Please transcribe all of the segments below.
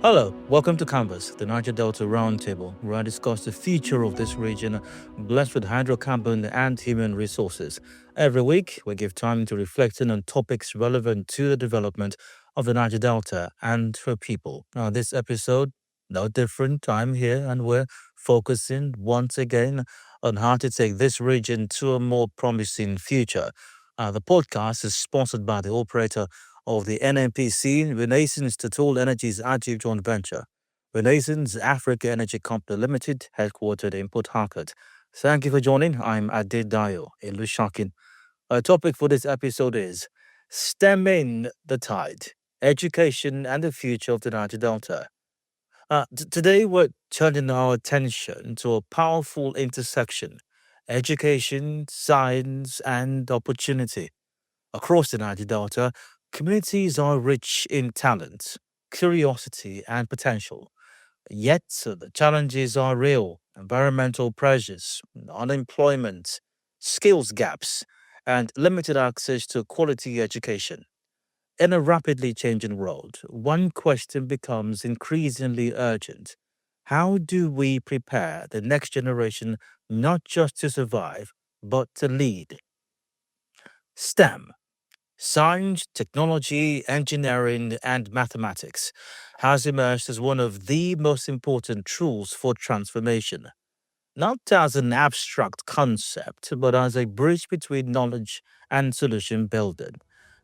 Hello, welcome to Canvas, the Niger Delta Roundtable, where I discuss the future of this region blessed with hydrocarbon and human resources. Every week, we give time to reflecting on topics relevant to the development of the Niger Delta and her people. Now, this episode, no different. I'm here and we're focusing once again on how to take this region to a more promising future. The podcast is sponsored by the operator of the NNPC, Renaissance Total Energies Active Joint Venture. Renaissance Africa Energy Company Limited, headquartered in Port Harcourt. Thank you for joining. I'm Ade Dayo, Ilushakin. Our topic for this episode is Stemming the Tide, Education and the Future of the Niger Delta. Today, we're turning our attention to a powerful intersection education, science, and opportunity. Across the Niger Delta, communities are rich in talent, curiosity, and potential. Yet, the challenges are real environmental pressures, unemployment, skills gaps, and limited access to quality education. In a rapidly changing world, one question becomes increasingly urgent. How do we prepare the next generation not just to survive, but to lead? STEM, science, technology, engineering, and mathematics has emerged as one of the most important tools for transformation, not as an abstract concept, but as a bridge between knowledge and solution building.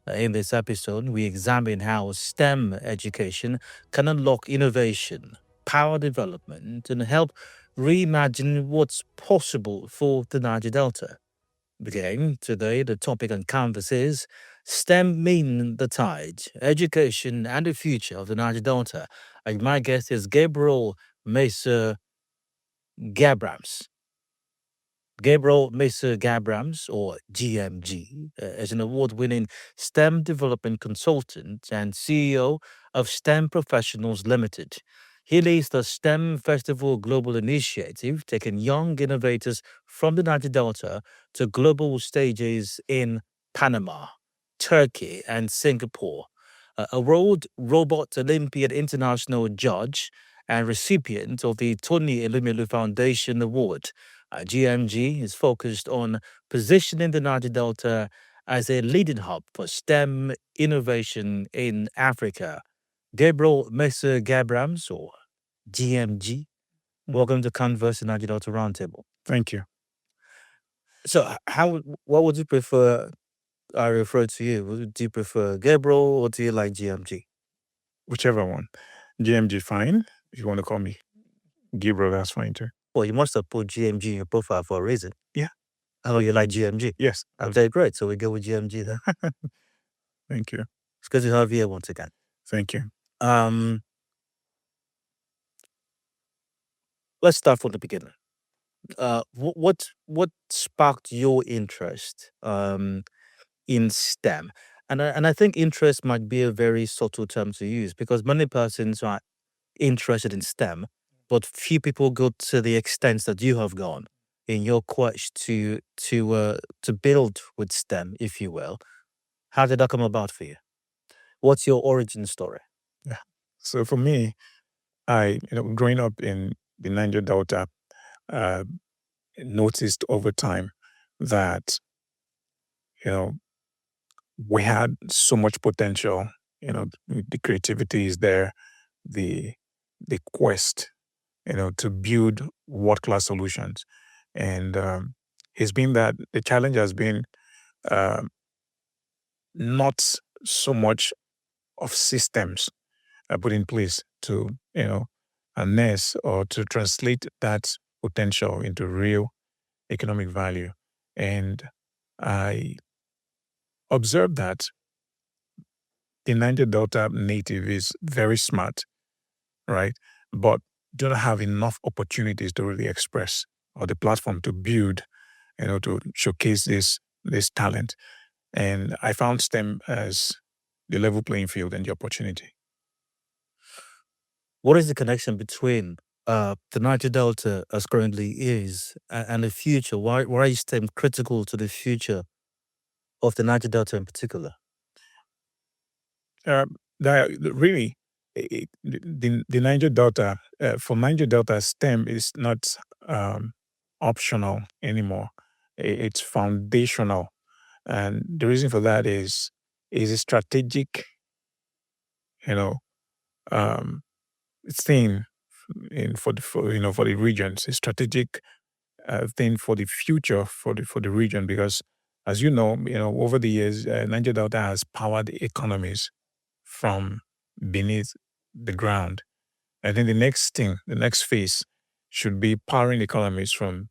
In this episode, we examine how STEM education can unlock innovation, power development, and help reimagine what's possible for the Niger Delta. Again, today the topic on Canvas is STEM mean the tide, education and the future of the Niger Delta. And my guest is Gabriel Misa Gabramns. Gabriel Misa Gabramns, or GMG, is an award winning STEM development consultant and CEO of STEM Professionals Limited. He leads the STEM Festival Global Initiative, taking young innovators from the Niger Delta to global stages in Panama, Turkey, and Singapore. A World Robot Olympiad International judge and recipient of the Tony Elumelu Foundation Award. GMG is focused on positioning the Niger Delta as a leading hub for STEM innovation in Africa. Gabriel Mesa Gabrams, or GMG, welcome to Converse in Niger Delta Roundtable. Thank you. So, what would you prefer I refer to you? Do you prefer Gabriel or do you like GMG? Whichever one. GMG, fine. If you want to call me Gabriel, that's fine too. Well, you must have put GMG in your profile for a reason. Yeah. Oh, you like GMG? Yes. Okay, great. So we go with GMG then. Thank you. It's good to have you here once again. Thank you. Let's start from the beginning. What sparked your interest in STEM? And I think interest might be a very subtle term to use because many persons are interested in STEM, but few people go to the extent that you have gone in your quest to build with STEM, if you will. How did that come about for you? What's your origin story? Yeah. So for me, growing up in the Niger Delta, noticed over time that, we had so much potential. The creativity is there, the quest, to build world-class solutions. And it's been that the challenge has been uh, not so much of systems put in place to, harness or to translate that potential into real economic value. And I observed that the Niger Delta native is very smart, right? But do not have enough opportunities to really express or the platform to build, to showcase this talent. And I found STEM as the level playing field and the opportunity. What is the connection between the Niger Delta as currently is and the future? Why is STEM critical to the future of the Niger Delta in particular? Really, The Niger Delta, for Niger Delta, STEM is not optional anymore. It's foundational. And the reason for that is a strategic, you know, um, thing for the regions, a strategic thing for the future for the region because, as over the years, Niger Delta has powered economies from beneath the ground. I think the next phase, should be powering economies from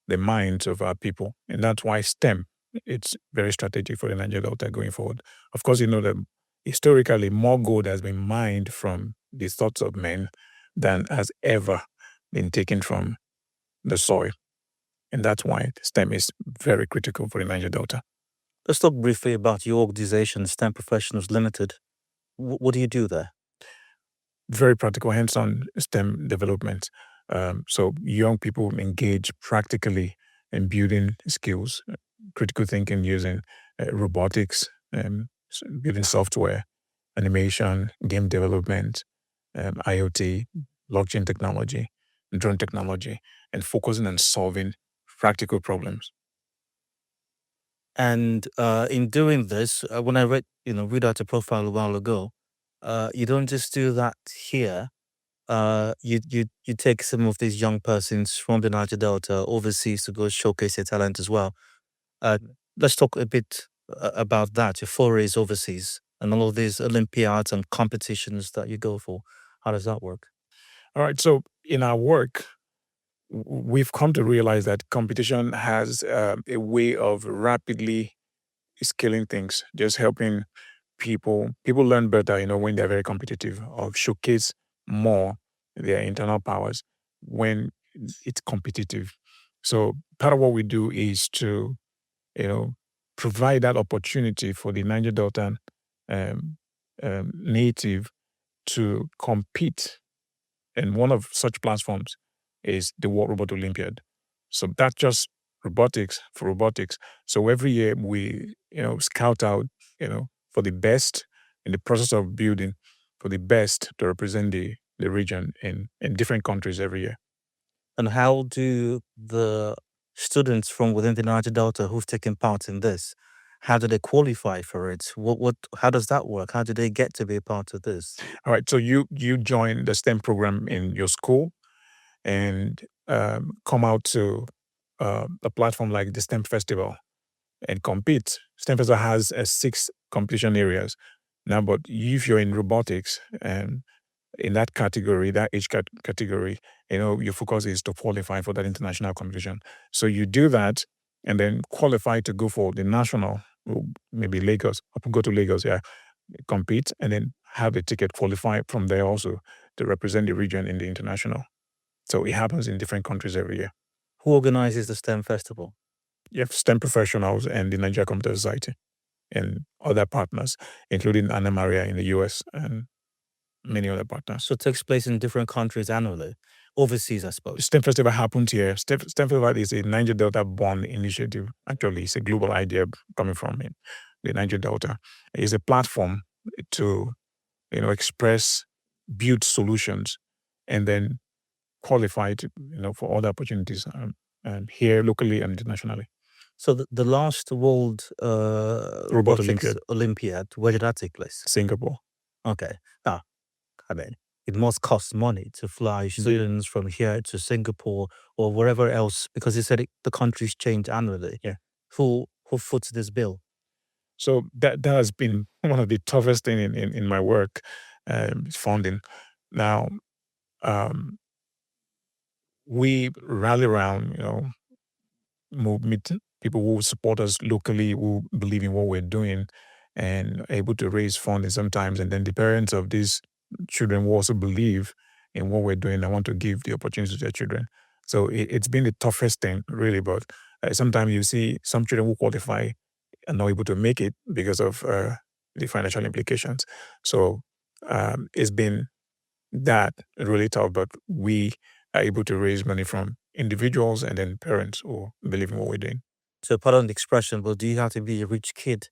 the minds of our people, and that's why STEM it's very strategic for the Niger Delta going forward. Of course, that historically more gold has been mined from the thoughts of men than has ever been taken from the soil, and that's why STEM is very critical for the Niger Delta. Let's talk briefly about your organization, STEM Professionals Limited. What do you do there? Very practical, hands-on STEM development. So young people engage practically in building skills, critical thinking using robotics, building software, animation, game development, IoT, blockchain technology, drone technology, and focusing on solving practical problems. And in doing this, when I read out your profile a while ago, you don't just do that here. You take some of these young persons from the Niger Delta overseas to go showcase their talent as well. Uh, let's talk a bit about that. Your forays overseas and all of these Olympiads and competitions that you go for. How does that work? All right. So in our work, we've come to realize that competition has a way of rapidly scaling things, just helping people learn better, when they're very competitive, or showcase more their internal powers when it's competitive. So part of what we do is to, you know, provide that opportunity for the Niger Delta um, native to compete, and one of such platforms is the World Robot Olympiad. So that's just robotics for robotics. So every year we, scout out, for the best in the process of building, for the best to represent the region in different countries every year. And how do the students from within the Niger Delta who've taken part in this, how do they qualify for it? How does that work? How do they get to be a part of this? All right. So you join the STEM program in your school and come out to a platform like the STEM Festival and compete. STEM Festival has 6 competition areas. Now, but if you're in robotics and in that category, that age category, your focus is to qualify for that international competition. So you do that and then qualify to go for the national, maybe Lagos, go to Lagos, yeah, compete, and then have a ticket qualify from there also to represent the region in the international. So it happens in different countries every year. Who organizes the STEM festival? You have STEM professionals and the Nigeria Computer Society and other partners, including Anna Maria in the US and many other partners. So it takes place in different countries annually, overseas, I The suppose. STEM Festival happens here. STEM Festival is a Niger Delta born initiative. Actually, it's a global idea coming from it. The Niger Delta is a platform to, express, build solutions, and then qualify to, for other opportunities here locally and internationally. So the last World Robot Robotics Olympiad, where did that take place? Singapore. Okay. Now, I mean, it must cost money to fly students from here to Singapore or wherever else because you said the countries change annually. Yeah. Who foots this bill? So that has been one of the toughest thing in my work, funding. Now, um, we rally around, meet people who support us locally, who believe in what we're doing, and able to raise funding sometimes. And then the parents of these children will also believe in what we're doing and want to give the opportunity to their children. So it's been the toughest thing, really. But sometimes you see some children who qualify and not able to make it because of the financial implications. So it's been that really tough, but we are able to raise money from individuals and then parents who believe in what we're doing. So pardon the expression, but do you have to be a rich kid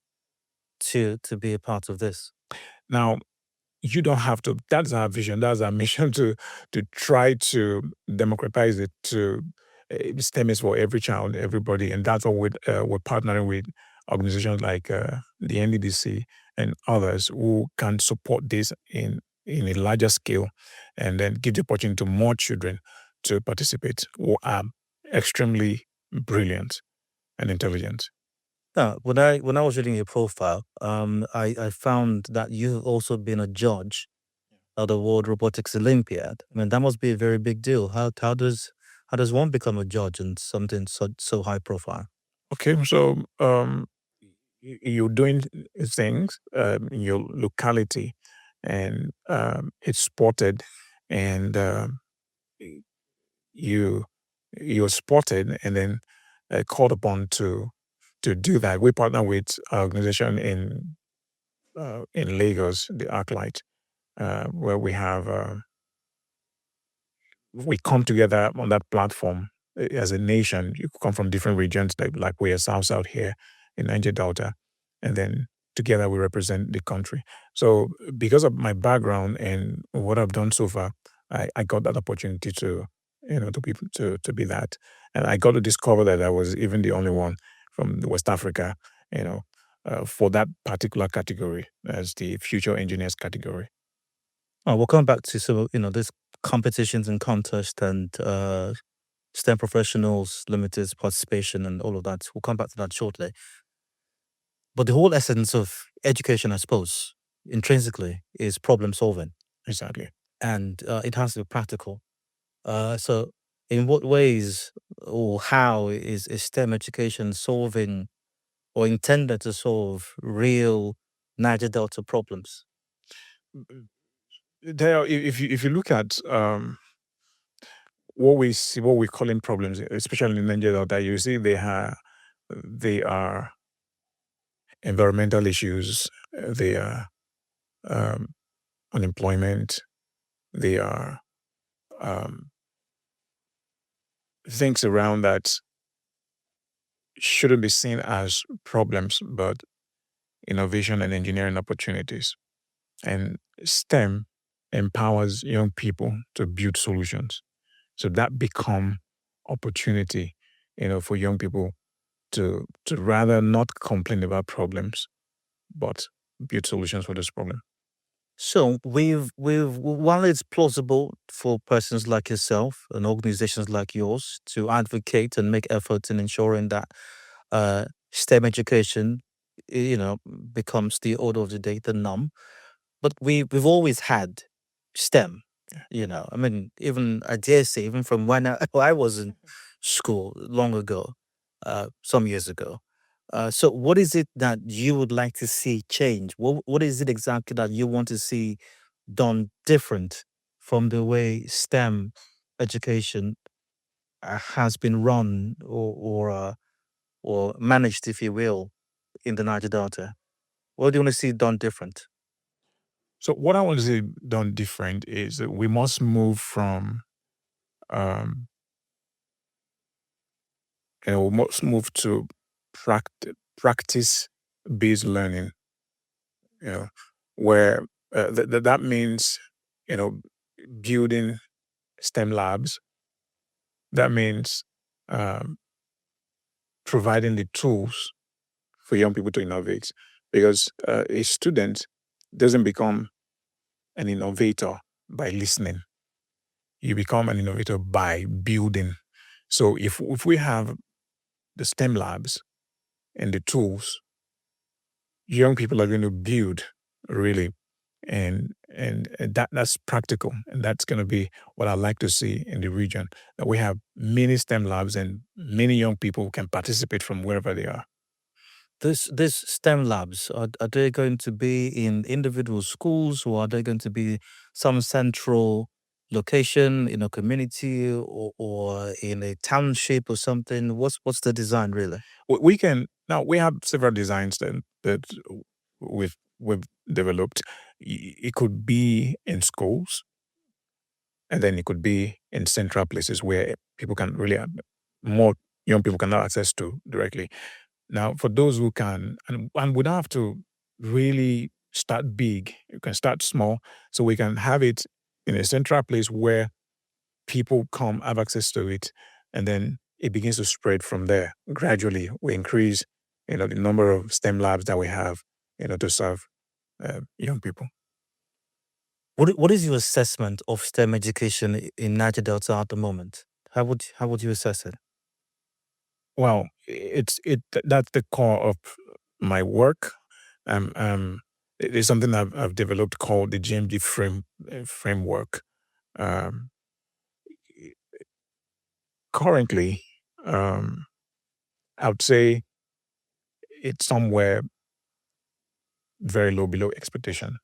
to be a part of this? Now, you don't have to. That's our vision. That's our mission to try to democratize it. To STEM is for every child, everybody, and that's what we're partnering with organizations like the NDDC and others who can support this in a larger scale, and then give the opportunity to more children to participate who are extremely brilliant and intelligent. Now, when I was reading your profile, I found that you've also been a judge at the World Robotics Olympiad. I mean, that must be a very big deal. How does one become a judge in something so high profile? Okay, so you're doing things in your locality, and it's spotted, and you you're spotted, and then called upon to do that. We partner with an organization in Lagos, the ArcLight, where we come together on that platform as a nation. You come from different regions, like we are South here in Niger Delta, and then together we represent the country. So because of my background and what I've done so far, I got that opportunity to to be that, and I got to discover that I was even the only one from West Africa, you know, for that particular category as the future engineers category. Oh, we'll come back to some, this competitions and contests and STEM professionals, limited participation, and all of that. We'll come back to that shortly. But the whole essence of education, I suppose, intrinsically, is problem solving, Exactly. and it has to be practical. So, in what ways or how is STEM education solving or intended to solve real Niger Delta problems? There, if you look at what we see, what we call in problems, especially in Nigeria, that you see they are environmental issues, they are um, unemployment, they are um, things around that shouldn't be seen as problems, but innovation and engineering opportunities. And STEM empowers young people to build solutions. So that become opportunity, for young people to rather not complain about problems, but build solutions for this problem. So we've while it's plausible for persons like yourself and organizations like yours to advocate and make efforts in ensuring that STEM education, becomes the order of the day, the norm. But we've always had STEM. I mean, even I dare say, even from when I was in school long ago, some years ago. So, what is it that you would like to see change? What is it exactly that you want to see done different from the way STEM education has been run or managed, if you will, in the Niger Delta? What do you want to see done different? So what I want to see done different is that we must move from um, we must move to practice based learning. You know, where that means you know building STEM labs. That means um, providing the tools for young people to innovate, because a student doesn't become an innovator by listening. You become an innovator by building. So if we have the STEM labs and the tools, young people are going to build really, and that's practical, and that's going to be what I like to see in the region, that we have many STEM labs and many young people who can participate from wherever they are. This STEM labs, are they going to be in individual schools, or are they going to be some central location in a community, or in a township or something? What's the design really? We can now we have several designs that we've developed. It could be in schools, and then it could be in central places where people can really more young people can have access to directly. Now, for those who can, and we don't have to really start big, you can start small, so we can have it in a central place where people come, have access to it, and then it begins to spread from there. Gradually, we increase, the number of STEM labs that we have, to serve young people. What is your assessment of STEM education in Niger Delta at the moment? How would you assess it? Well, that's the core of my work. It is something I've developed called the GMD framework. Um, Currently, um, I would say it's somewhere very low, below expectation.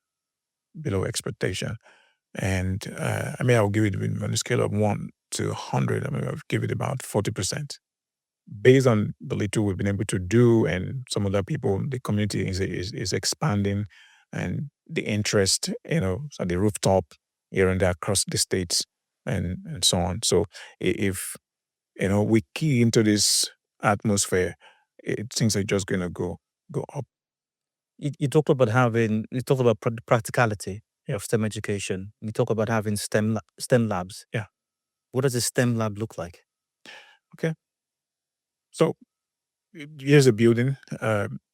And I mean, I'll give it on a scale of 1 to 100. I mean, I'll give it about 40%. Based on the little we've been able to do, and some other people, the community is expanding, and the interest, at the rooftop here and there across the states, and so on. So if we key into this atmosphere, things are just gonna go up. You talked about practicality of STEM education. You talk about having STEM labs. Yeah. What does a STEM lab look like? Okay. So here's a building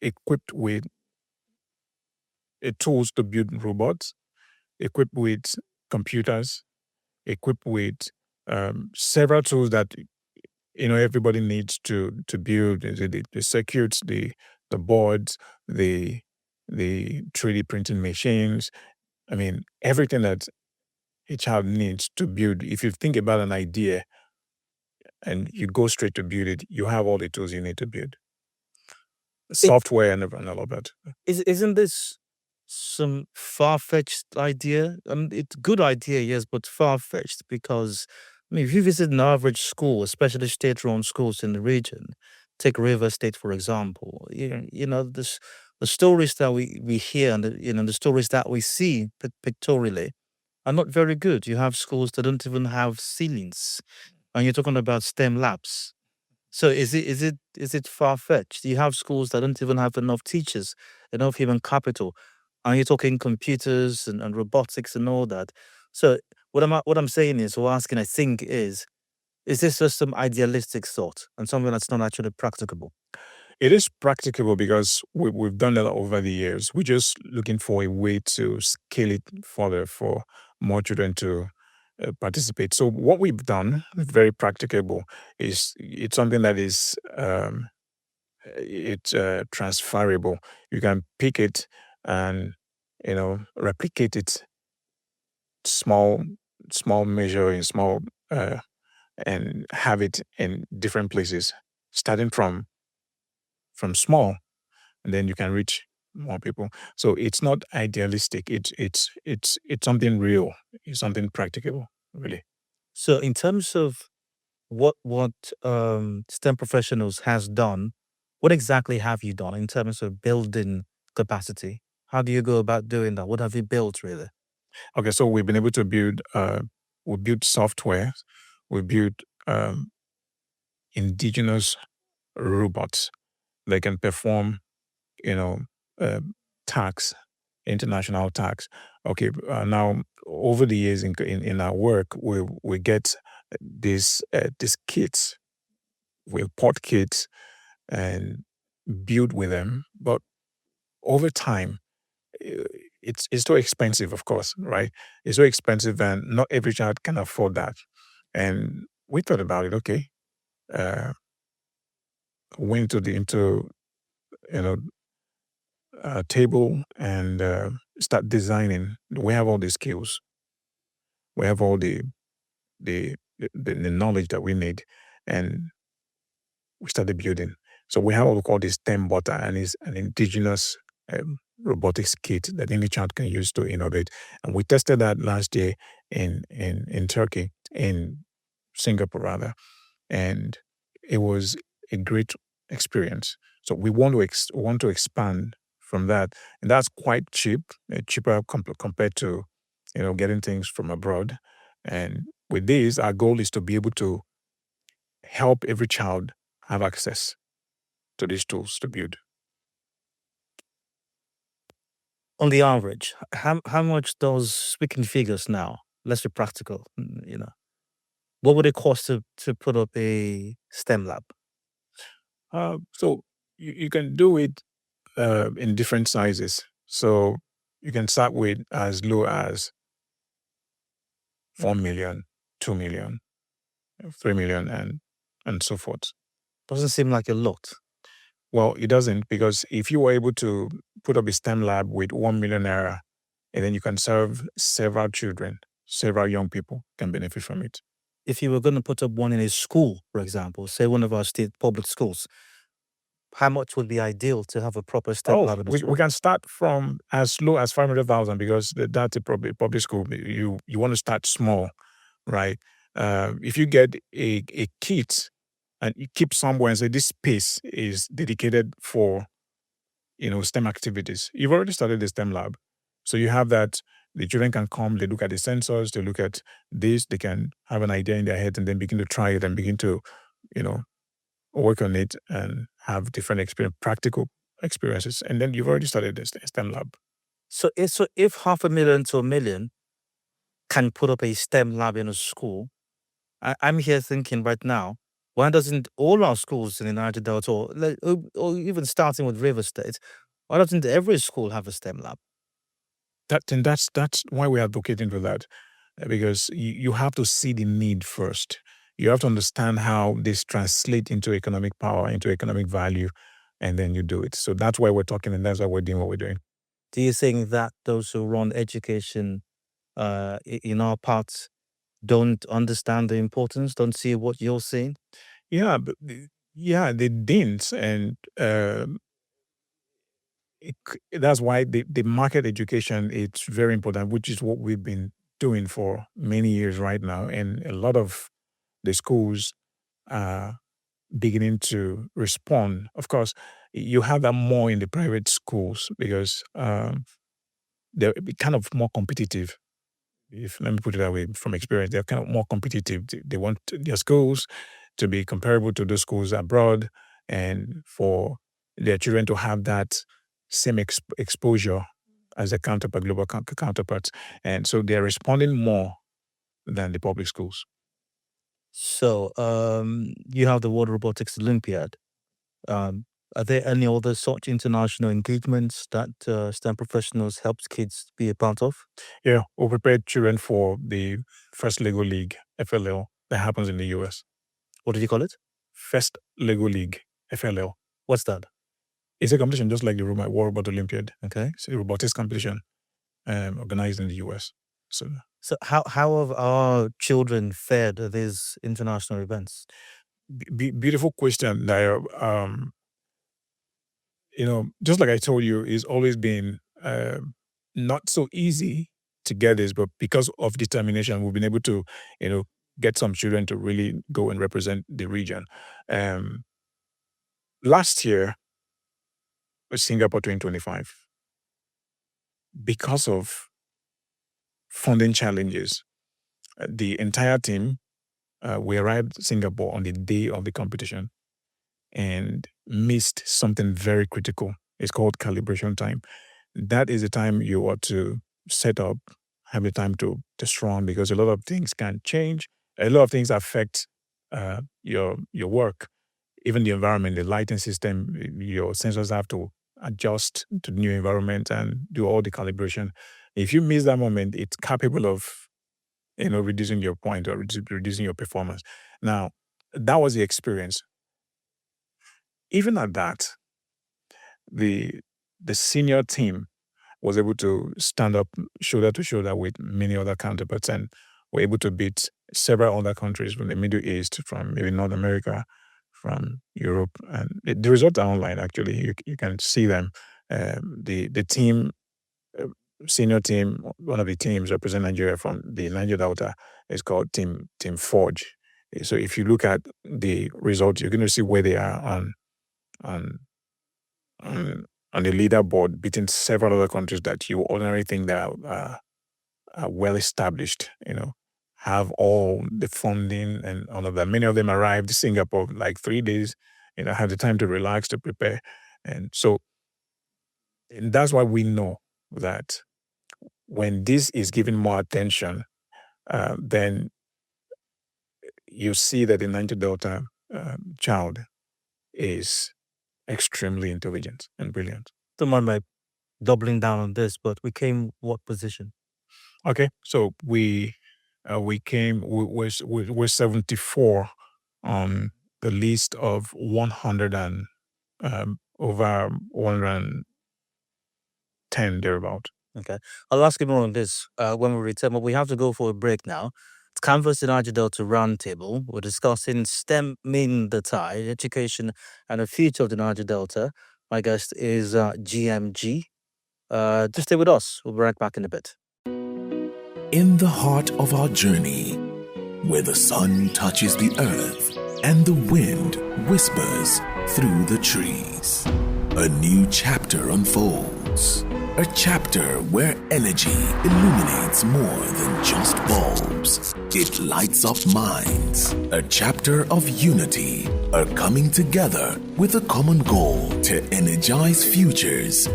equipped with tools to build robots, equipped with computers, equipped with several tools that everybody needs to build the circuits, the boards, the 3D printing machines. I mean, everything that a child needs to build. If you think about an idea and you go straight to build it, you have all the tools you need to build It, software and all of that. isn't this some far-fetched idea? It's good idea, yes, but far-fetched because if you visit an average school, especially state-run schools in the region, take River State for example, the stories that we hear and the stories that we see pictorially are not very good. You have schools that don't even have ceilings, and you're talking about STEM labs. So is it far fetched? You have schools that don't even have enough teachers, enough human capital, and you're talking computers and robotics and all that. So what I'm saying is, or asking, I think is this just some idealistic thought and something that's not actually practicable? It is practicable because we've done that over the years. We're just looking for a way to scale it further for more children to participate. So what we've done, very practicable, is it's something that is it's transferable. You can pick it and replicate it small small measure in small uh, and have it in different places, starting from small, and then you can reach more people. So it's not idealistic. It's something real. It's something practicable, really. So in terms of what STEM professionals has done, what exactly have you done in terms of building capacity? How do you go about doing that? What have you built really? Okay, so we've been able to build. We built software. We built indigenous robots that can perform, you know, uh, tax, international tax. Okay, now over the years in our work, we get these kits, we import kits and build with them, but over time, uh, it's too expensive, of course, right? It's so expensive, and not every child can afford that. And we thought about it. Okay, uh, went to the into you know table and start designing. We have all the skills. We have all the knowledge that we need, and we started building. So we have what we call this STEM butter, and it's an indigenous robotics kit that any child can use to innovate. And we tested that last year in Turkey, in Singapore rather, and it was a great experience. So we want to expand from that, and that's quite cheap, cheaper compared to getting things from abroad. And with this, our goal is to be able to help every child have access to these tools to build. On the average, how much does, speaking figures now, let's be practical, what would it cost to put up a STEM lab? So you can do it in different sizes. So you can start with as low as 1 million, 2 million, 3 million, and so forth. Doesn't seem like a lot. Well, it doesn't, because if you were able to put up a STEM lab with 1 million naira, and then you can serve several children, several young people can benefit from it. If you were going to put up one in a school, for example, say one of our state public schools, how much would be ideal to have a proper STEM Oh, lab in a we school? can start from as low as 500,000, because that's a public school. You want to start small, right? If you get a kit and you keep somewhere and say this space is dedicated for STEM activities, you've already started the STEM lab. So you have that. The children can come, they look at the sensors, they look at this, they can have an idea in their head and then begin to try it and begin to, you know, work on it and have different practical experiences. And then you've already started the STEM lab. So if 500,000 to 1 million can put up a STEM lab in a school, I'm here thinking right now, why doesn't all our schools in the Niger Delta, or even starting with River State, why doesn't every school have a STEM lab? That's why we're advocating for that, because you have to see the need first. You have to understand how this translates into economic power, into economic value, and then you do it. So that's why we're talking, and that's why we're doing what we're doing. Do you think that those who run education in our parts don't understand the importance, don't see what you're seeing? Yeah, yeah, they didn't, and that's why the market education, it's very important, which is what we've been doing for many years right now, and a lot of the schools are beginning to respond. Of course, you have that more in the private schools, because they're kind of more competitive. If let me put it that way, from experience, they're kind of more competitive. They want their schools to be comparable to those schools abroad, and for their children to have that same exposure as a counterpart, global counterparts. And so they're responding more than the public schools. So you have the World Robotics Olympiad. Um, are there any other such international engagements that STEM professionals helps kids be a part of? Yeah, we prepared children for the first Lego League, FLL, that happens in the US. What did you call it? First Lego League, FLL. What's that? It's a competition just like the World Robot Olympiad. Okay. It's a robotics competition organized in the US. So So how have our children fared at these international events? beautiful question, Nair. Just like I told you, it's always been not so easy to get this, but because of determination, we've been able to, get some children to really go and represent the region. Um, Last year was Singapore 2025. Because of funding challenges, the entire team, we arrived Singapore on the day of the competition and missed something very critical. It's called calibration time. That is the time you ought to set up, have the time to test run, because a lot of things can change. A lot of things affect your work, even the environment, the lighting system. Your sensors have to adjust to the new environment and do all the calibration. If you miss that moment, it's capable of reducing your point or reducing your performance. Now, that was the experience. Even at that, the the senior team was able to stand up shoulder to shoulder with many other counterparts, and were able to beat several other countries from the Middle East, from maybe North America, from Europe. And the results are online, actually. You can see them. The team, uh, senior team, one of the teams represent Nigeria from the Niger Delta, is called Team Forge. So if you look at the results, you're going to see where they are on on the leaderboard, beating several other countries that you ordinarily think that are well established, have all the funding and all of that. Many of them arrived in Singapore like 3 days, had the time to relax, to prepare. And so, and that's why we know that when this is given more attention, then you see that the Niger Delta child is extremely intelligent and brilliant. Don't mind my doubling down on this, but we came what position? Okay, so we came we're 74 on the list of 100 and over 110 thereabout. Okay. I'll ask you more on this when we return, but we have to go for a break now. It's Canvas the Niger Delta Roundtable. We're discussing STEM in the tide, education and the future of the Niger Delta. My guest is GMG. Just stay with us. We'll be right back in a bit. In the heart of our journey, where the sun touches the earth and the wind whispers through the trees, a new chapter unfolds. A chapter where energy illuminates more than just bulbs. It lights up minds. A chapter of unity, a coming together with a common goal to energize futures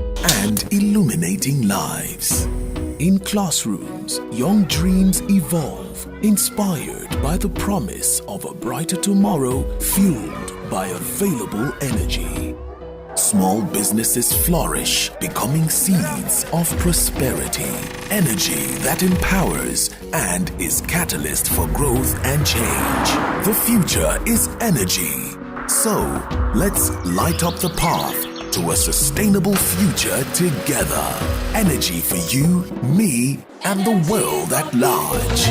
and illuminating lives. In classrooms, young dreams evolve, inspired by the promise of a brighter tomorrow fueled by available energy. Small businesses flourish, becoming seeds of prosperity. Energy that empowers and is catalyst for growth and change. The future is energy. So, let's light up the path to a sustainable future together. Energy for you, me, and the world at large.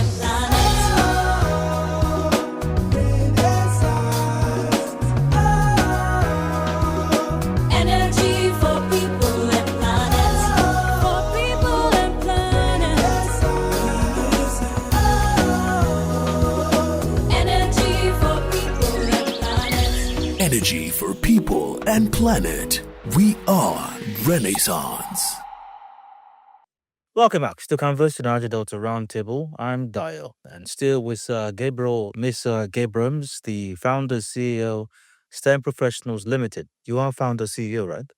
Energy for people and planet. We are Renaissance. Welcome back to Converse to Niger Delta Roundtable. I'm Dio, and still with Gabriel Misa Gabramns, the founder, CEO, STEM Professionals Limited. You are founder, CEO, right?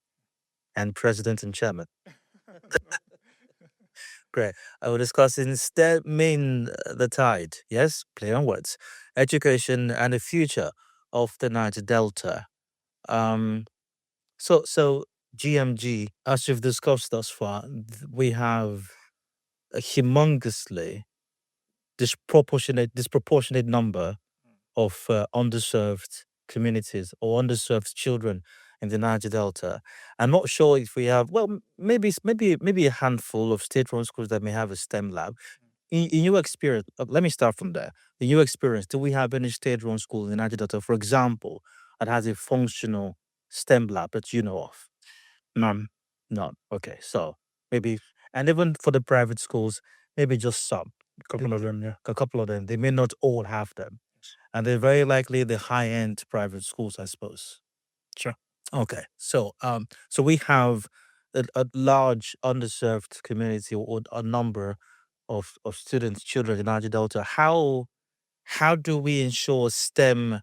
And president and chairman. Great. I will discuss instead mean the tide. Yes, play on words. Education and the future of the Niger Delta. Um, so GMG, as we've discussed thus far, we have a humongously disproportionate number of underserved communities or underserved children in the Niger Delta. I'm not sure if we have, well, maybe a handful of state-run schools that may have a STEM lab. In your experience, let me start from there. In your experience, do we have any state-run school in the Niger Delta, for example, that has a functional STEM lab that you know of? None. None. Okay, so maybe, and even for the private schools, maybe just some. A couple of them, yeah. A couple of them. They may not all have them. And they're very likely the high-end private schools, I suppose. Sure. Okay. So we have a large underserved community or a number of students, children in Niger Delta. How do we ensure STEM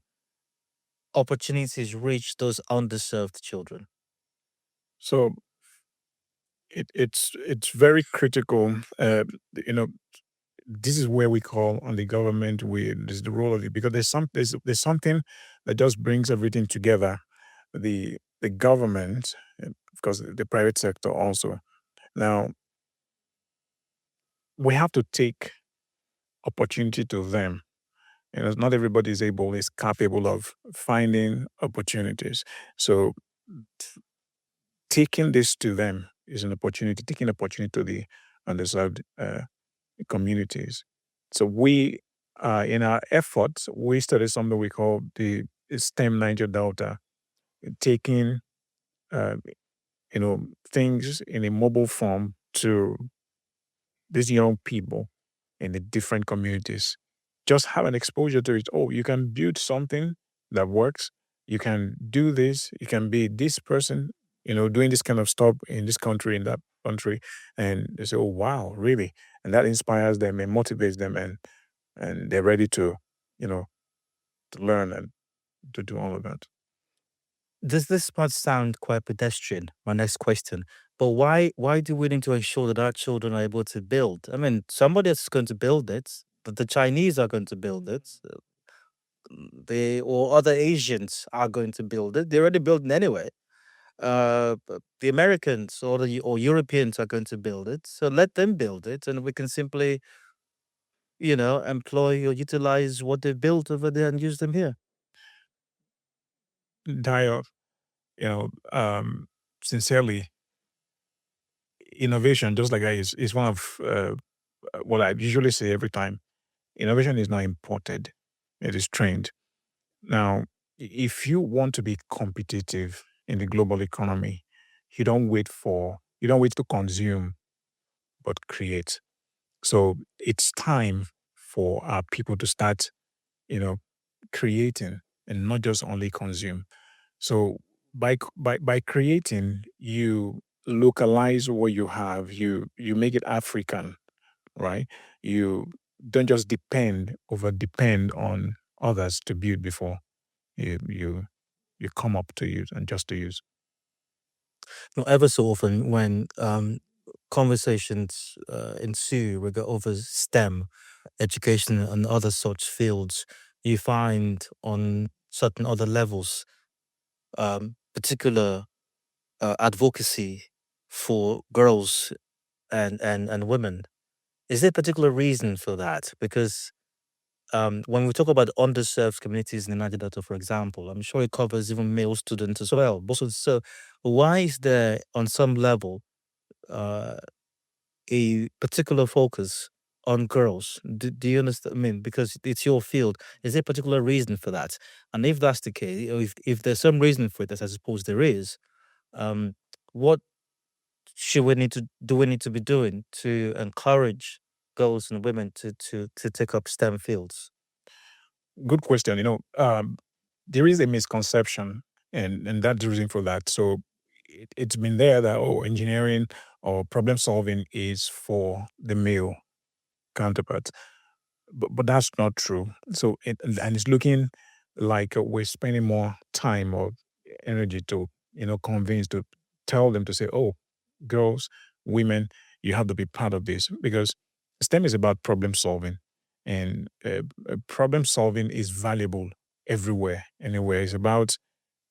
opportunities reach those underserved children? So it's very critical. You know, this is where we call on the government. There's the role of it, because there's something that just brings everything together. The government, of course, the private sector also. Now we have to take opportunity to them. You know, not everybody is capable of finding opportunities. So taking this to them is an opportunity. Taking opportunity to the underserved communities. So we, in our efforts, we started something we call the STEM Niger Delta, taking uh, things in a mobile form to these young people in the different communities. Just have an exposure to it. Oh, you can build something that works. You can do this. You can be this person, doing this kind of stuff in this country, in that country. And they say, oh, wow, really? And that inspires them and motivates them, and they're ready to, to learn and to do all of that. Does this part sound quite pedestrian? My next question. But why do we need to ensure that our children are able to build? I mean, somebody else is going to build it, but the Chinese are going to build it. They or other Asians are going to build it. They're already building anyway. The Americans or Europeans are going to build it. So let them build it, and we can simply, employ or utilize what they built over there and use them here. Dio, sincerely, innovation, just like that, is one of what I usually say every time. Innovation is not imported; it is trained. Now, if you want to be competitive in the global economy, you don't wait to consume, but create. So it's time for our people to start, you know, creating and not just only consume. So by creating, you localize what you have. You make it African, right? You don't just over depend on others to build before you come up to use and just to use. Ever so often, when conversations ensue over STEM, education, and other such fields, you find on certain other levels particular advocacy for girls and women. Is there a particular reason for that? Because when we talk about underserved communities in the Niger Delta, for example, I'm sure it covers even male students as well. So, why is there, on some level, uh, a particular focus on girls? Do you understand? I mean, because it's your field. Is there a particular reason for that? And if that's the case, or if there's some reason for it, as I suppose there is, um, what should we need to do? We need to be doing to encourage girls and women to take up STEM fields. Good question. There is a misconception, and that's the reason for that. So it's been there that engineering or problem solving is for the male counterpart, but that's not true. So and it's looking like we're spending more time or energy to convince to tell them to say, oh, girls, women, you have to be part of this because STEM is about problem solving, and problem solving is valuable everywhere, anywhere. It's about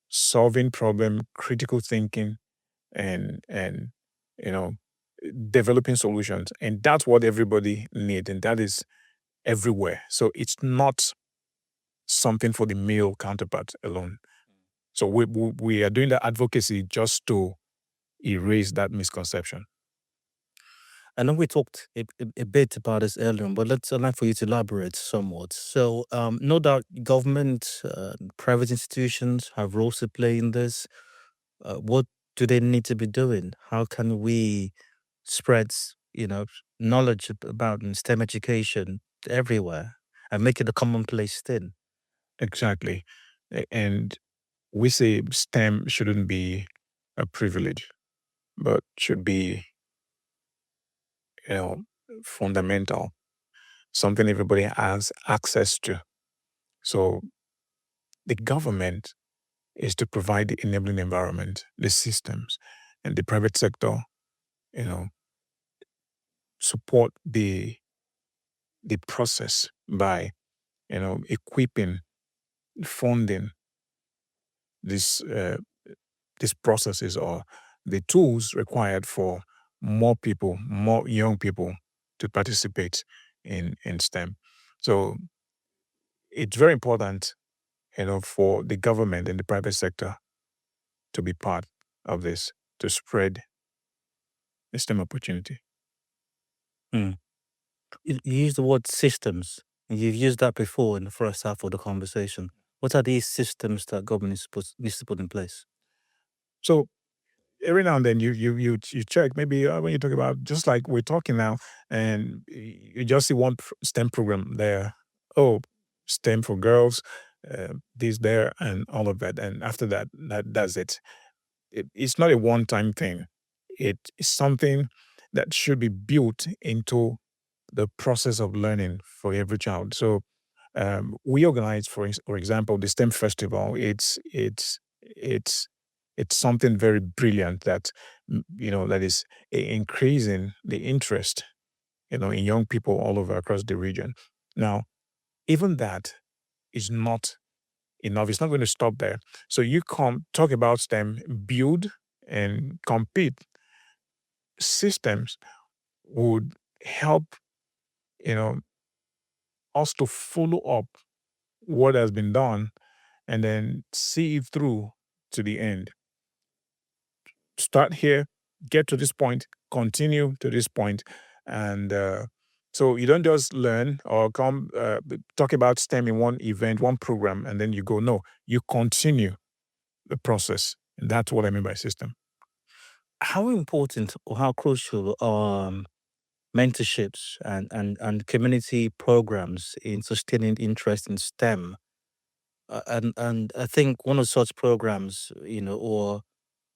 solving problem, critical thinking, and you know developing solutions, and that's what everybody needs, and that is everywhere. So it's not something for the male counterpart alone. So we are doing that advocacy just to erase that misconception. I know we talked a bit about this earlier, but I'd like for you to elaborate somewhat. So, no doubt government, private institutions have roles to play in this. What do they need to be doing? How can we spread, knowledge about STEM education everywhere and make it a commonplace thing? Exactly. And we say STEM shouldn't be a privilege, but should be, you know, fundamental, something everybody has access to. So the government is to provide the enabling environment, the systems, and the private sector, you know, support the process by, equipping, funding these these processes or the tools required for more people, more young people to participate in STEM. So it's very important, for the government and the private sector to be part of this to spread the STEM opportunity. Hmm. You use the word systems. You've used that before in the first half of the conversation. What are these systems that government needs to put in place? So every now and then you check maybe when you talk about just like we're talking now, and you just see one STEM program there. Oh, STEM for girls, this there and all of that, and after that, that's it. It's not a one-time thing. It is something that should be built into the process of learning for every child. So we organize, for example, the STEM festival. It's it's something very brilliant that that is increasing the interest in young people all over across the region. Now, even that is not enough. It's not going to stop there. So you come talk about STEM, build and compete systems would help you know us to follow up what has been done and then see it through to the end. Start here, get to this point, continue to this point, and so you don't just learn or come talk about STEM in one event, one program, and then you go. No, you continue the process, and that's what I mean by system. How important or how crucial are mentorships and community programs in sustaining interest in STEM? And I think one of such programs, or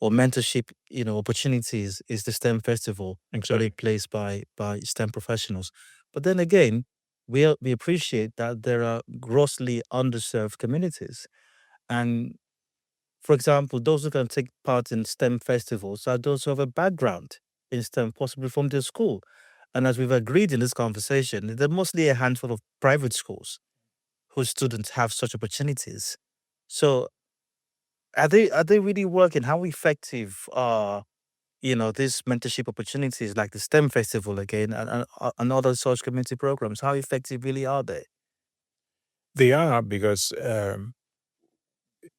mentorship, opportunities is the STEM festival Exactly. placed by STEM professionals. But then again, we appreciate that there are grossly underserved communities, and for example, those who can take part in STEM festivals are those who have a background in STEM, possibly from their school. And as we've agreed in this conversation, there are mostly a handful of private schools whose students have such opportunities. So are they really working? How effective are these mentorship opportunities like the STEM festival again and other such community programs? How effective really are they? They are because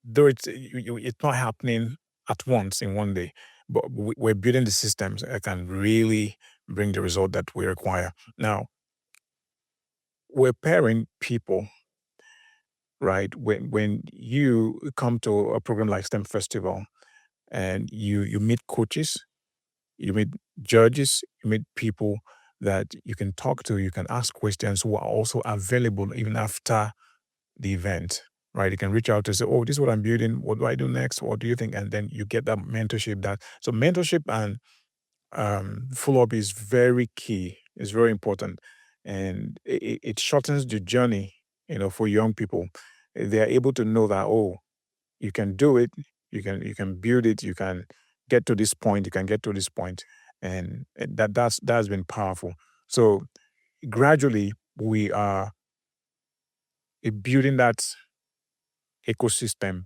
though it's not happening at once in one day, but we're building the systems that can really bring the result that we require. Now, we're pairing people, right? When you come to a program like STEM Festival and you meet coaches, you meet judges, you meet people that you can talk to, you can ask questions who are also available even after the event, right? You can reach out to say, "Oh, this is what I'm building. What do I do next? What do you think?" And then you get that mentorship. So mentorship and follow up is very key. It's very important, and it shortens the journey. For young people, they are able to know that, oh, you can do it. You can build it. You can get to this point. You can get to this point, and that's been powerful. So gradually we are building that ecosystem,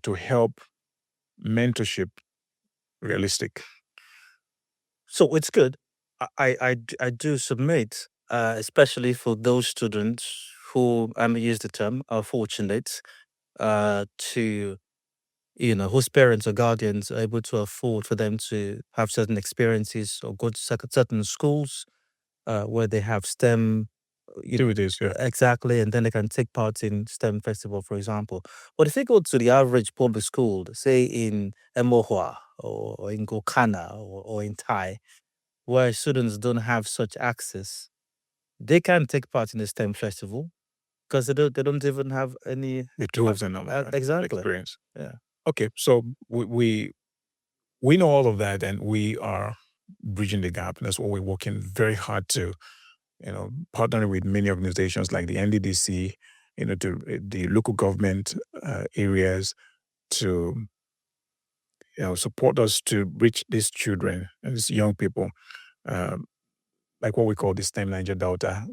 to help mentorship realistic. So it's good. I do submit, especially for those students who, I may use the term, are fortunate to, whose parents or guardians are able to afford for them to have certain experiences or go to certain schools where they have STEM. Activities, yeah. Exactly, and then they can take part in STEM festival, for example. But if you go to the average public school, say in Emohua or in Gokana or in Tai, where students don't have such access, they can take part in the STEM festival because they don't even have any. The tools and all of that Exactly. experience. Yeah. Okay, so we know all of that, and we are bridging the gap. That's what we're working very hard to, partnering with many organizations like the NDDC, to the local government areas to support us to reach these children and these young people, uh, like what we call the STEM Niger Delta,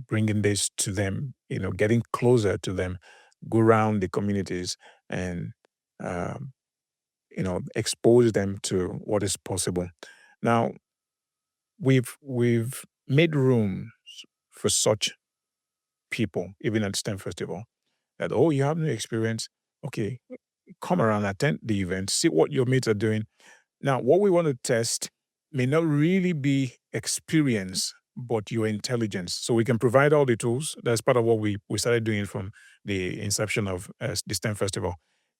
bringing this to them, getting closer to them, go around the communities and, um, expose them to what is possible. Now, we've made room for such people, even at STEM Festival, that, oh, you have no experience. Okay, come around, attend the event, see what your mates are doing. Now, what we want to test may not really be experience, but your intelligence. So we can provide all the tools. That's part of what we started doing from the inception of the STEM Festival.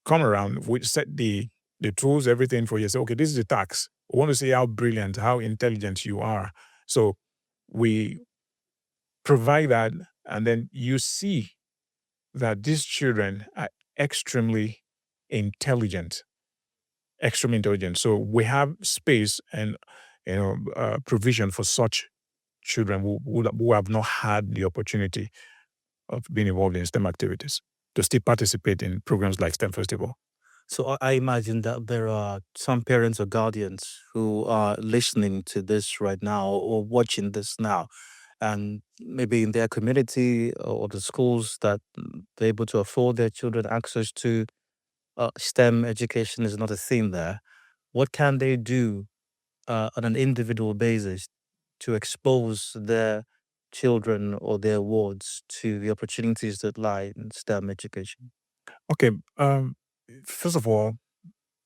Come around, we set the tools, everything for you. Say, okay, this is the tax. We want to see how brilliant, how intelligent you are. So we provide that, and then you see that these children are extremely intelligent, extremely intelligent. So we have space and provision for such children who have not had the opportunity of being involved in STEM activities to still participate in programs like STEM Festival. So I imagine that there are some parents or guardians who are listening to this right now or watching this now, and maybe in their community or the schools that they're able to afford their children access to STEM education is not a thing there. What can they do on an individual basis to expose their children or their wards to the opportunities that lie in STEM education? Okay. First of all,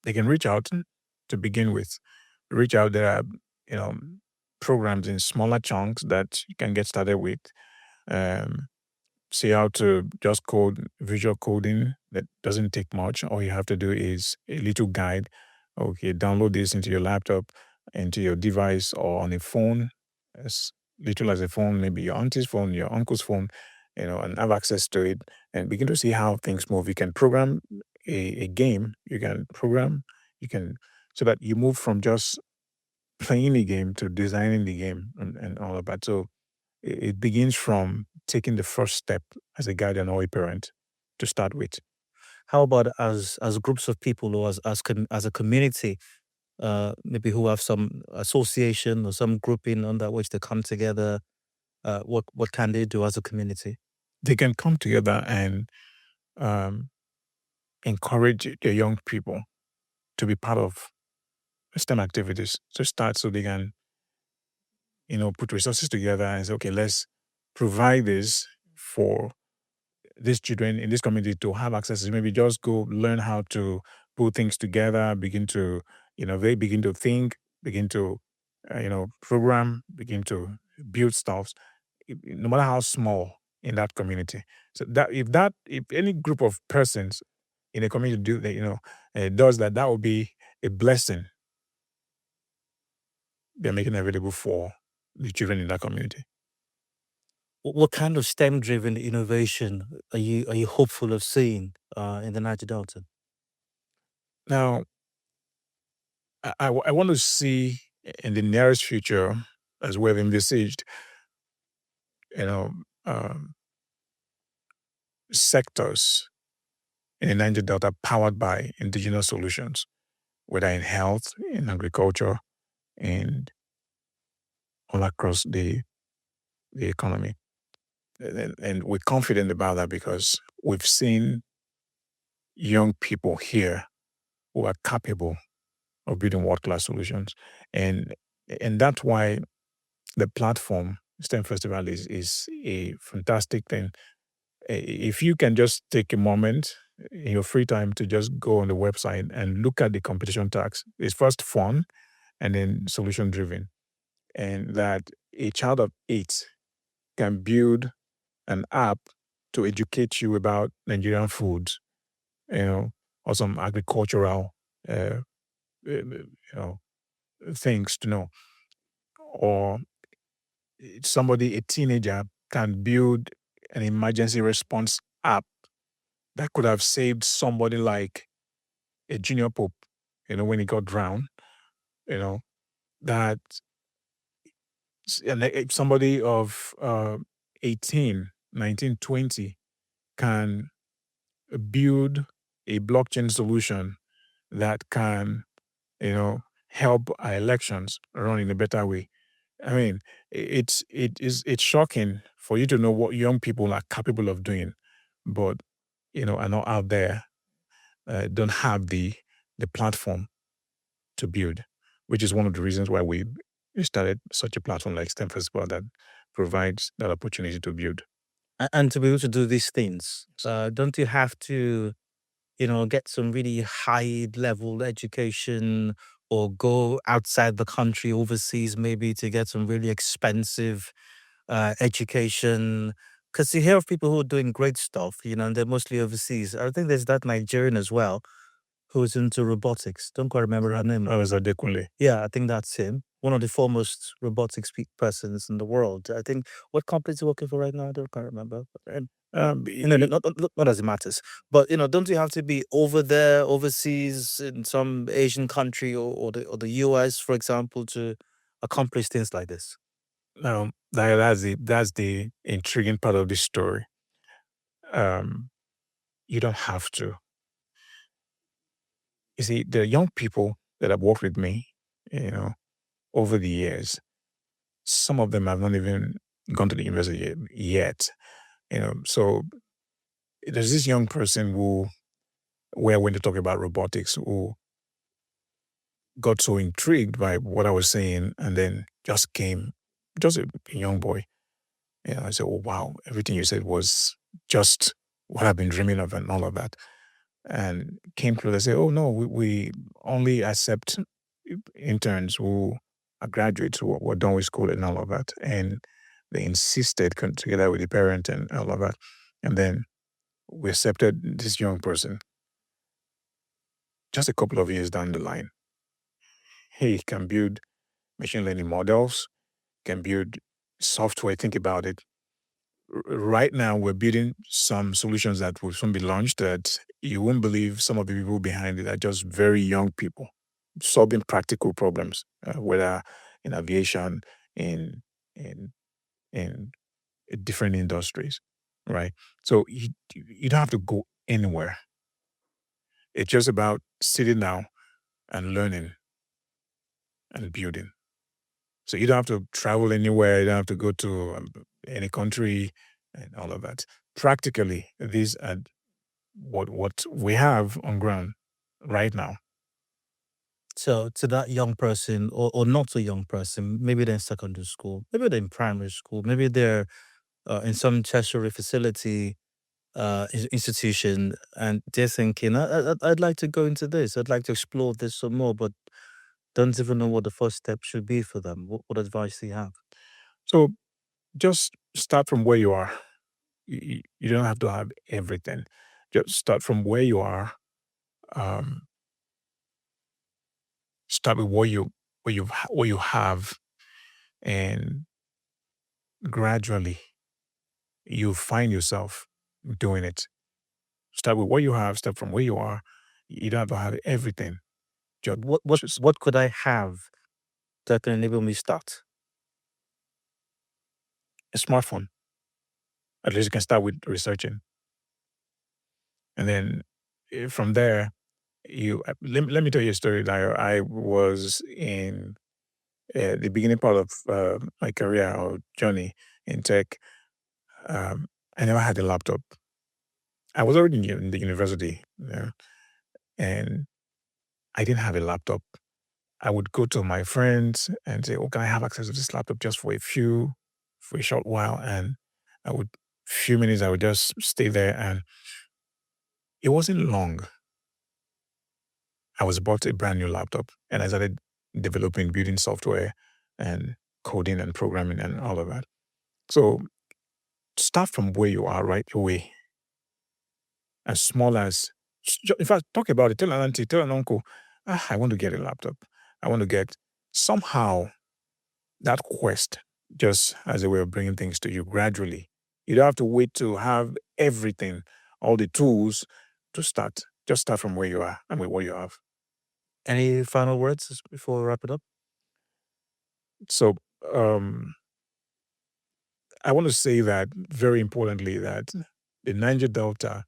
they can reach out to begin with. Reach out. There are, you know, programs in smaller chunks that you can get started with. Um, See how to just code visual coding that doesn't take much. All you have to do is a little guide. Okay, download this into your laptop, into your device, or on a phone, as little as a phone, maybe your auntie's phone, your uncle's phone, and have access to it and begin to see how things move. You can program a game, you can program, you can, so that you move from just playing the game to designing the game and all of that. So it begins from taking the first step as a guardian or a parent to start with. How about as groups of people or as a community, maybe who have some association or some grouping under which they come together? What can they do as a community? They can come together and um, encourage their young people to be part of STEM activities to start, so they can, put resources together and say, okay, let's provide this for these children in this community to have access to. Maybe just go learn how to put things together, begin to, they begin to think, begin to, program, begin to build stuff, no matter how small in that community. So if any group of persons in a community do that, does that, that will be a blessing they're making available for the children in that community. What kind of STEM driven innovation are you hopeful of seeing in the Niger Delta? Now, I want to see in the nearest future, as we've envisaged, you know, um, sectors in the Niger Delta powered by indigenous solutions, whether in health, in agriculture, and all across the economy. And we're confident about that because we've seen young people here who are capable of building world-class solutions. And and that's why the platform STEM Festival is a fantastic thing. If you can just take a moment in your free time to just go on the website and look at the competition tags, it's first fun and then solution driven. And that a child of 8 can build an app to educate you about Nigerian foods, you know, or some agricultural, uh, things to know. Or somebody, a teenager, can build an emergency response app that could have saved somebody like a junior pope, when he got drowned, you know, that and if somebody of 18, 19, 20 can build a blockchain solution that can, help our elections run in a better way. I mean, it's shocking for you to know what young people are capable of doing, but are not out there, don't have the platform to build, which is one of the reasons why we started such a platform like STEM Festival that provides that opportunity to build. And to be able to do these things, don't you have to get some really high level education or go outside the country, overseas, maybe to get some really expensive education? Because you hear of people who are doing great stuff, and they're mostly overseas. I think there's that Nigerian as well who's into robotics. Don't quite remember her name. Oh, is Adekunle? Yeah, I think that's him. One of the foremost robotics persons in the world. I think what company is he working for right now? I don't quite remember. And not as it matters. But don't you have to be over there, overseas, in some Asian country or the US, for example, to accomplish things like this? No, that's the intriguing part of this story. Um, you don't have to. You see, the young people that have worked with me, over the years, some of them have not even gone to the university yet. So there's this young person where when they talk about robotics, who got so intrigued by what I was saying, and then just came, just a young boy. I said, "Oh wow, everything you said was just what I've been dreaming of, and all of that." And came close and say, "Oh no, we only accept interns who are graduates who were done with school and all of that." And they insisted, together with the parent and all of that. And then we accepted this young person. Just a couple of years down the line, he can build machine learning models, can build software. Think about it. Right now, we're building some solutions that will soon be launched that you won't believe some of the people behind it are just very young people solving practical problems, whether in aviation, in in in different industries, right? So you don't have to go anywhere. It's just about sitting down and learning and building. So you don't have to travel anywhere. You don't have to go to any country and all of that. Practically, these are what we have on ground right now. So to that young person, or not so young person, maybe they're in secondary school, maybe they're in primary school, maybe they're in some tertiary facility, institution, and they're thinking, I'd like to go into this, I'd like to explore this some more, but don't even know what the first step should be for them. What advice do you have? So just start from where you are. You don't have to have everything. Just start from where you are. Um, Start with what you have, and gradually you find yourself doing it. Start with what you have. Start from where you are. You don't have to have everything. Just, What what just what could I have that can enable me start? a smartphone. At least you can start with researching, and then from there, let me tell you a story. That I was in the beginning part of my career or journey in tech. Um, I never had a laptop. I was already in the university, and I didn't have a laptop. I would go to my friends and say, "Oh, can I have access to this laptop just for a short while?" And I would, few minutes, I would just stay there, and it wasn't long. I was bought a brand new laptop, and I started developing, building software, and coding and programming and all of that. So start from where you are right away, as small as, in fact, talk about it. Tell an auntie, tell an uncle, I want to get a laptop. I want to get somehow that quest, just as a way of bringing things to you gradually. You don't have to wait to have everything, all the tools to start. Just start from where you are and with what you have. Any final words before we wrap it up? So um, I want to say that, very importantly, that the Niger Delta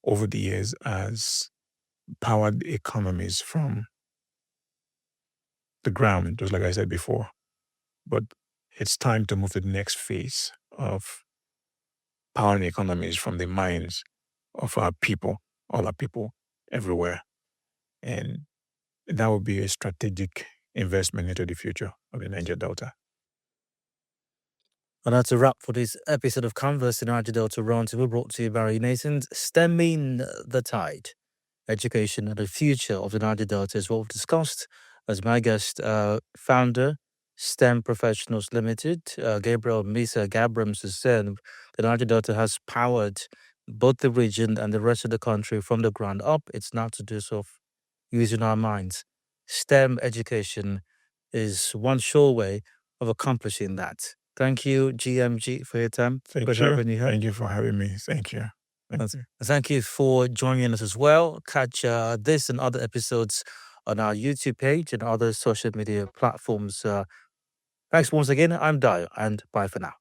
over the years has powered economies from the ground, just like I said before. But it's time to move to the next phase of powering economies from the minds of our people, all our people everywhere. And that would be a strategic investment into the future of the Niger Delta. And that's a wrap for this episode of Converse in Niger Delta Roundtable, brought to you by Barry Nathan's Stemming the Tide. Education and the future of the Niger Delta is what we've discussed as my guest, founder, STEM Professionals Limited, Gabriel Misa Gabramns, has said the Niger Delta has powered both the region and the rest of the country from the ground up. It's now to do so using our minds. STEM education is one sure way of accomplishing that. Thank you, GMG, for your time. Thank Pleasure you. having you here. Thank you for having me. Thank you. Thank you. Thank you for joining us as well. Catch this and other episodes on our YouTube page and other social media platforms. Thanks once again. I'm Dio, and bye for now.